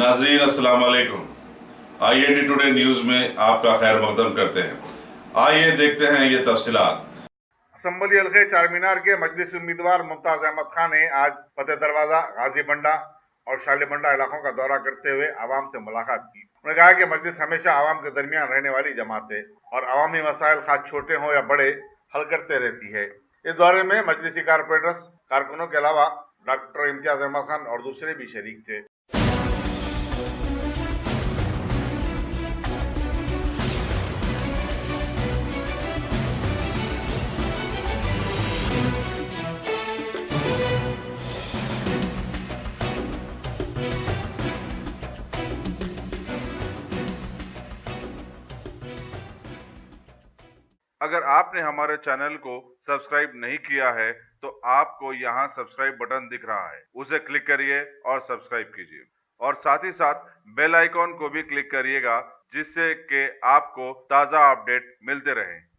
नाजरीन अस्सलाम वालेकुम। IND टुडे न्यूज़ में आपका खैर मकदम करते हैं। आइए देखते हैं ये तफसीलात। असम्बली हल्के चारमीनार के मजलिस उम्मीदवार मुमताज अहमद खान ने आज फतेह दरवाजा, गाजी बंडा और शाली बंडा इलाकों का दौरा करते हुए आवाम से मुलाकात की। उन्होंने कहा कि मजलिस हमेशा आवाम के दरमियान रहने वाली जमात है और अवामी मसाइल खास छोटे हों या बड़े हल करते रहती है। इस दौरे में मजलिसी कारपोरेटर्स, कारकुनों के अलावा डॉक्टर इम्तियाज अहमद खान और दूसरे भी शरीक थे। अगर आपने हमारे चैनल को सब्सक्राइब नहीं किया है तो आपको यहाँ सब्सक्राइब बटन दिख रहा है, उसे क्लिक करिए और सब्सक्राइब कीजिए और साथ ही साथ बेल आइकॉन को भी क्लिक करिएगा जिससे कि आपको ताज़ा अपडेट मिलते रहें।